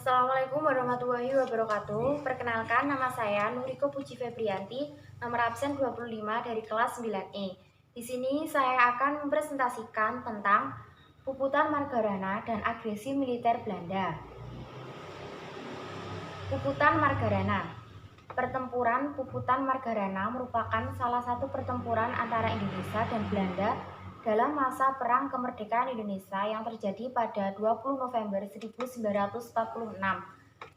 Assalamualaikum warahmatullahi wabarakatuh. Perkenalkan, nama saya Nuriko Puji Febrianti, nomor absen 25 dari kelas 9E. Di sini saya akan mempresentasikan tentang Puputan Margarana dan agresi militer Belanda. Puputan Margarana. Pertempuran Puputan Margarana merupakan salah satu pertempuran antara Indonesia dan Belanda dalam masa Perang Kemerdekaan Indonesia yang terjadi pada 20 November 1946.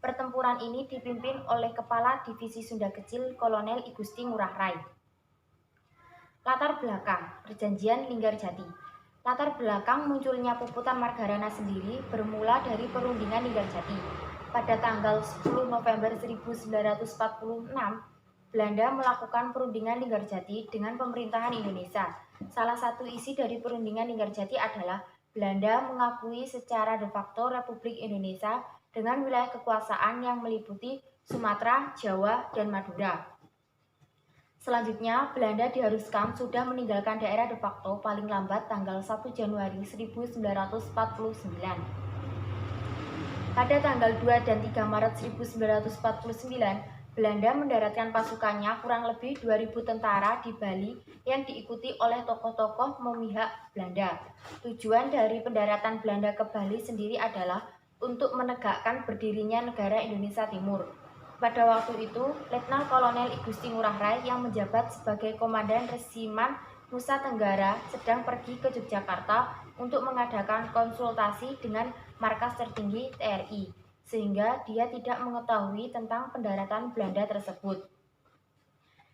Pertempuran ini dipimpin oleh Kepala Divisi Sunda Kecil Kolonel I Gusti Ngurah Rai. Latar belakang Perjanjian Linggarjati. Latar belakang munculnya Puputan Margarana sendiri bermula dari perundingan Linggarjati. Pada tanggal 10 November 1946, Belanda melakukan perundingan Linggarjati dengan pemerintahan Indonesia. Salah satu isi dari perundingan Linggarjati adalah Belanda mengakui secara de facto Republik Indonesia dengan wilayah kekuasaan yang meliputi Sumatera, Jawa, dan Madura. Selanjutnya, Belanda diharuskan sudah meninggalkan daerah de facto paling lambat tanggal 1 Januari 1949. Pada tanggal 2 dan 3 Maret 1949, Belanda mendaratkan pasukannya kurang lebih 2.000 tentara di Bali yang diikuti oleh tokoh-tokoh memihak Belanda. Tujuan dari pendaratan Belanda ke Bali sendiri adalah untuk menegakkan berdirinya negara Indonesia Timur. Pada waktu itu, Letnan Kolonel I Gusti Ngurah Rai yang menjabat sebagai Komandan Resimen Nusa Tenggara sedang pergi ke Yogyakarta untuk mengadakan konsultasi dengan markas tertinggi TNI, sehingga dia tidak mengetahui tentang pendaratan Belanda tersebut.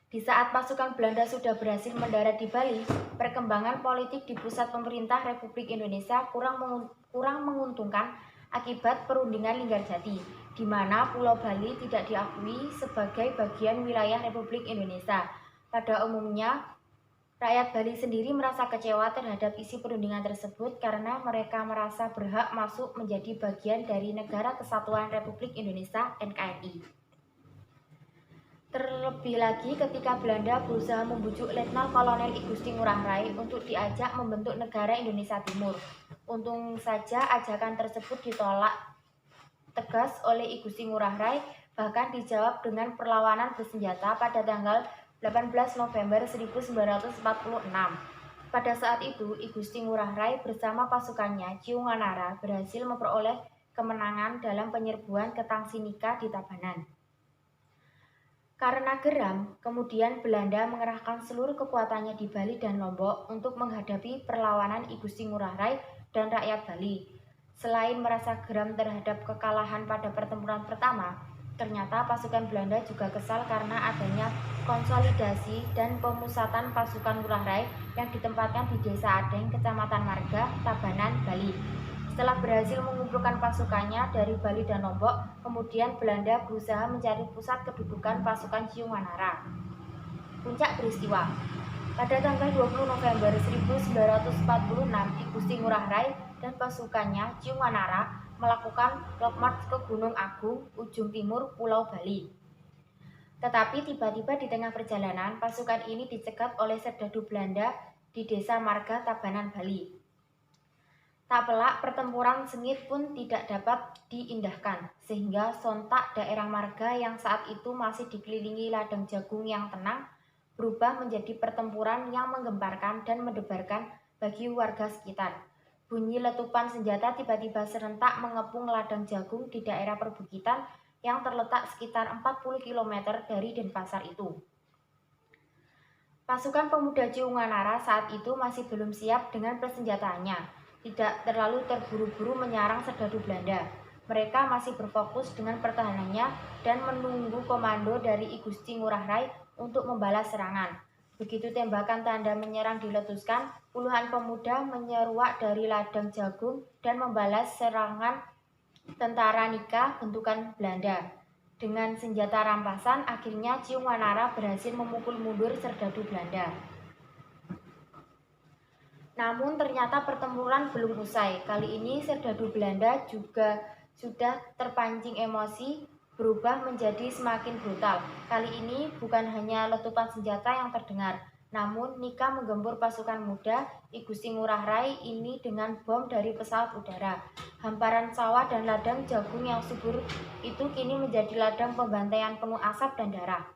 Di saat pasukan Belanda sudah berhasil mendarat di Bali, perkembangan politik di pusat pemerintah Republik Indonesia kurang menguntungkan akibat perundingan Linggarjati, di mana Pulau Bali tidak diakui sebagai bagian wilayah Republik Indonesia. Pada umumnya, rakyat Bali sendiri merasa kecewa terhadap isi perundingan tersebut karena mereka merasa berhak masuk menjadi bagian dari Negara Kesatuan Republik Indonesia (NKRI). Terlebih lagi ketika Belanda berusaha membujuk Letnan Kolonel I Gusti Ngurah Rai untuk diajak membentuk negara Indonesia Timur. Untung saja ajakan tersebut ditolak tegas oleh I Gusti Ngurah Rai, bahkan dijawab dengan perlawanan bersenjata pada tanggal 18 November 1946. Pada saat itu, I Gusti Ngurah Rai bersama pasukannya Ciunganara berhasil memperoleh kemenangan dalam penyerbuan ke Tangsinika di Tabanan. Karena geram, kemudian Belanda mengerahkan seluruh kekuatannya di Bali dan Lombok untuk menghadapi perlawanan I Gusti Ngurah Rai dan rakyat Bali. Selain merasa geram terhadap kekalahan pada pertempuran pertama, ternyata pasukan Belanda juga kesal karena adanya konsolidasi dan pemusatan pasukan Ngurah Rai yang ditempatkan di Desa Adeng, Kecamatan Marga, Tabanan, Bali. Setelah berhasil mengumpulkan pasukannya dari Bali dan Lombok, kemudian Belanda berusaha mencari pusat kedudukan pasukan Ciunganara. Puncak peristiwa. Pada tanggal 20 November 1946, I Gusti Ngurah Rai dan pasukannya Ciunganara melakukan long march ke Gunung Agung, ujung timur Pulau Bali. Tetapi tiba-tiba di tengah perjalanan, pasukan ini dicegat oleh serdadu Belanda di Desa Marga, Tabanan, Bali. Tak pelak, pertempuran sengit pun tidak dapat diindahkan, sehingga sontak daerah Marga yang saat itu masih dikelilingi ladang jagung yang tenang, berubah menjadi pertempuran yang menggemparkan dan mendebarkan bagi warga sekitar. Bunyi letupan senjata tiba-tiba serentak mengepung ladang jagung di daerah perbukitan yang terletak sekitar 40 km dari Denpasar itu. Pasukan pemuda Ciunganara saat itu masih belum siap dengan persenjataannya, tidak terlalu terburu-buru menyerang serdadu Belanda. Mereka masih berfokus dengan pertahanannya dan menunggu komando dari I Gusti Ngurah Rai untuk membalas serangan. Begitu tembakan tanda menyerang diletuskan, puluhan pemuda menyeruak dari ladang jagung dan membalas serangan tentara Nika bentukan Belanda. Dengan senjata rampasan, akhirnya Ciunganara berhasil memukul mundur serdadu Belanda. Namun ternyata pertempuran belum usai. Kali ini serdadu Belanda juga sudah terpancing emosi, berubah menjadi semakin brutal. Kali ini bukan hanya letupan senjata yang terdengar, Namun, Nika menggempur pasukan muda I Gusti Ngurah Rai ini dengan bom dari pesawat udara. Hamparan sawah dan ladang jagung yang subur itu kini menjadi ladang pembantaian penuh asap dan darah.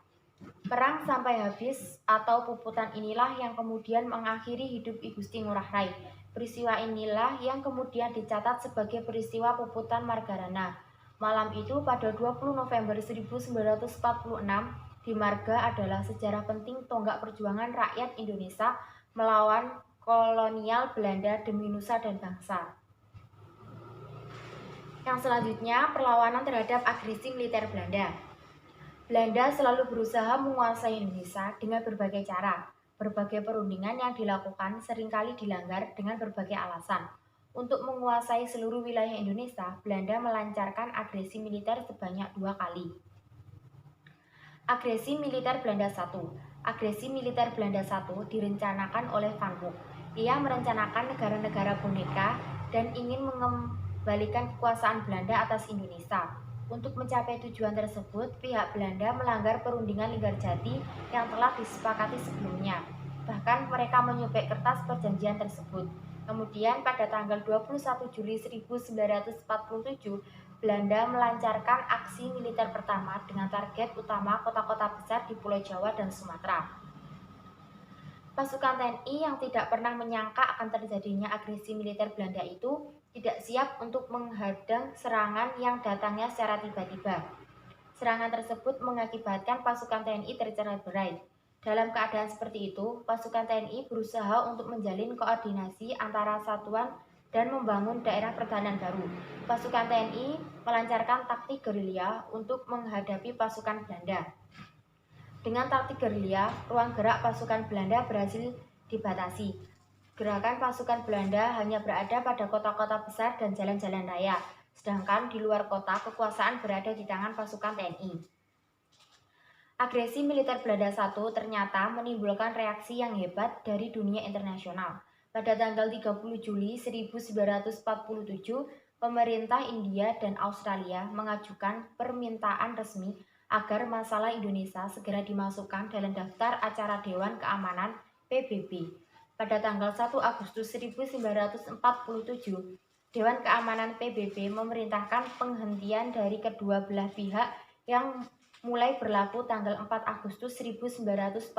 Perang sampai habis atau puputan inilah yang kemudian mengakhiri hidup I Gusti Ngurah Rai. Peristiwa inilah yang kemudian dicatat sebagai peristiwa puputan Margarana. Malam itu pada 20 November 1946 di Marga adalah sejarah penting tonggak perjuangan rakyat Indonesia melawan kolonial Belanda demi nusa dan bangsa. Yang selanjutnya, perlawanan terhadap agresi militer Belanda. Belanda selalu berusaha menguasai Indonesia dengan berbagai cara. Berbagai perundingan yang dilakukan seringkali dilanggar dengan berbagai alasan. Untuk menguasai seluruh wilayah Indonesia, Belanda melancarkan agresi militer sebanyak 2 kali. Agresi militer Belanda I. Agresi militer Belanda I direncanakan oleh Van Mook. Ia merencanakan negara-negara boneka dan ingin mengembalikan kekuasaan Belanda atas Indonesia. Untuk mencapai tujuan tersebut, pihak Belanda melanggar perundingan Linggarjati yang telah disepakati sebelumnya. Bahkan mereka menyobek kertas perjanjian tersebut. Kemudian pada tanggal 21 Juli 1947, Belanda melancarkan aksi militer pertama dengan target utama kota-kota besar di Pulau Jawa dan Sumatera. Pasukan TNI yang tidak pernah menyangka akan terjadinya agresi militer Belanda itu tidak siap untuk menghadang serangan yang datangnya secara tiba-tiba. Serangan tersebut mengakibatkan pasukan TNI tercerai-berai. Dalam keadaan seperti itu, pasukan TNI berusaha untuk menjalin koordinasi antara satuan dan membangun daerah pertahanan baru. Pasukan TNI melancarkan taktik gerilya untuk menghadapi pasukan Belanda. Dengan taktik gerilya, ruang gerak pasukan Belanda berhasil dibatasi. Gerakan pasukan Belanda hanya berada pada kota-kota besar dan jalan-jalan raya, sedangkan di luar kota kekuasaan berada di tangan pasukan TNI. Agresi militer Belanda I ternyata menimbulkan reaksi yang hebat dari dunia internasional. Pada tanggal 30 Juli 1947, pemerintah India dan Australia mengajukan permintaan resmi agar masalah Indonesia segera dimasukkan dalam daftar acara Dewan Keamanan PBB. Pada tanggal 1 Agustus 1947, Dewan Keamanan PBB memerintahkan penghentian dari kedua belah pihak yang mulai berlaku tanggal 4 Agustus 1947.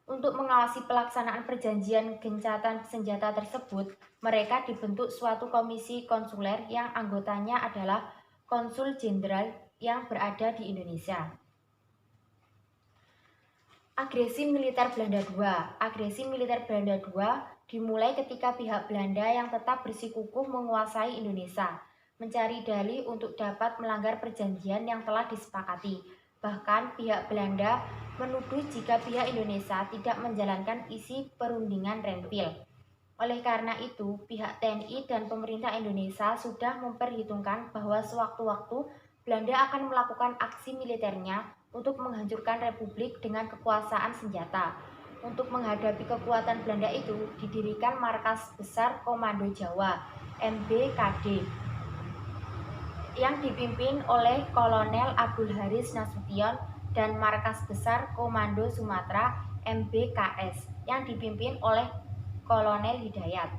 Untuk mengawasi pelaksanaan perjanjian gencatan senjata tersebut, mereka dibentuk suatu komisi konsuler yang anggotanya adalah konsul jenderal yang berada di Indonesia. Agresi militer Belanda II. Agresi militer Belanda II dimulai ketika pihak Belanda yang tetap bersikukuh menguasai Indonesia, mencari dalih untuk dapat melanggar perjanjian yang telah disepakati. Bahkan pihak Belanda menuduh jika pihak Indonesia tidak menjalankan isi perundingan Renville. Oleh karena itu, pihak TNI dan pemerintah Indonesia sudah memperhitungkan bahwa sewaktu-waktu Belanda akan melakukan aksi militernya untuk menghancurkan republik dengan kekuasaan senjata. Untuk menghadapi kekuatan Belanda itu, didirikan Markas Besar Komando Jawa, MBKD, yang dipimpin oleh Kolonel Abdul Haris Nasution, dan Markas Besar Komando Sumatera MBKS yang dipimpin oleh Kolonel Hidayat.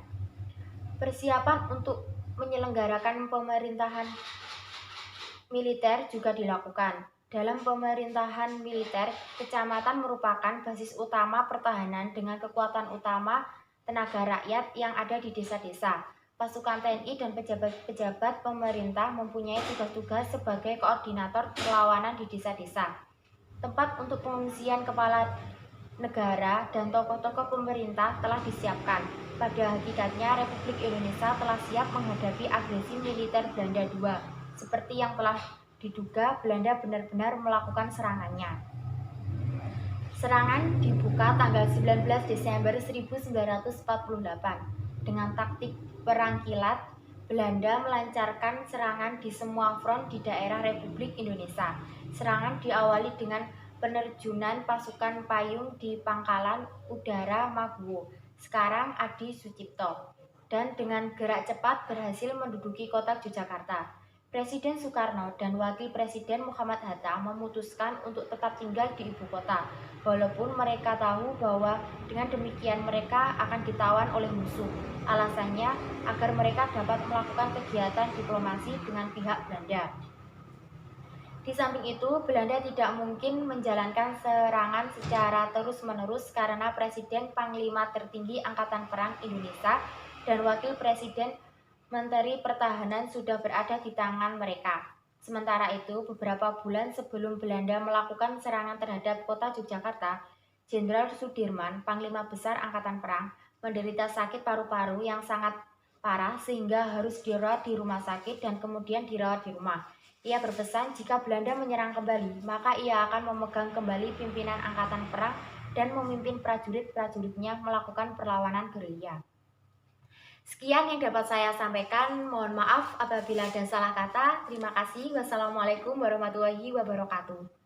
Persiapan untuk menyelenggarakan pemerintahan militer juga dilakukan. Dalam pemerintahan militer, kecamatan merupakan basis utama pertahanan dengan kekuatan utama tenaga rakyat yang ada di desa-desa. Pasukan TNI dan pejabat-pejabat pemerintah mempunyai tugas-tugas sebagai koordinator perlawanan di desa-desa. Tempat untuk pengungsian kepala negara dan tokoh-tokoh pemerintah telah disiapkan. Pada hakikatnya, Republik Indonesia telah siap menghadapi agresi militer Belanda II. Seperti yang telah diduga, Belanda benar-benar melakukan serangannya. Serangan dibuka tanggal 19 Desember 1948. Dengan taktik perang kilat, Belanda melancarkan serangan di semua front di daerah Republik Indonesia. Serangan diawali dengan penerjunan pasukan payung di Pangkalan Udara Maguwo, sekarang Adi Sucipto, dan dengan gerak cepat berhasil menduduki kota Yogyakarta. Presiden Soekarno dan Wakil Presiden Muhammad Hatta memutuskan untuk tetap tinggal di ibu kota, walaupun mereka tahu bahwa dengan demikian mereka akan ditawan oleh musuh. Alasannya agar mereka dapat melakukan kegiatan diplomasi dengan pihak Belanda. Di samping itu, Belanda tidak mungkin menjalankan serangan secara terus-menerus karena Presiden Panglima tertinggi Angkatan Perang Indonesia dan Wakil Presiden Menteri Pertahanan sudah berada di tangan mereka. Sementara itu, beberapa bulan sebelum Belanda melakukan serangan terhadap kota Yogyakarta, Jenderal Sudirman, Panglima Besar Angkatan Perang, menderita sakit paru-paru yang sangat parah sehingga harus dirawat di rumah sakit dan kemudian dirawat di rumah. Ia berpesan jika Belanda menyerang kembali, maka ia akan memegang kembali pimpinan angkatan perang dan memimpin prajurit-prajuritnya melakukan perlawanan gerilya. Sekian yang dapat saya sampaikan. Mohon maaf apabila ada salah kata. Terima kasih. Wassalamualaikum warahmatullahi wabarakatuh.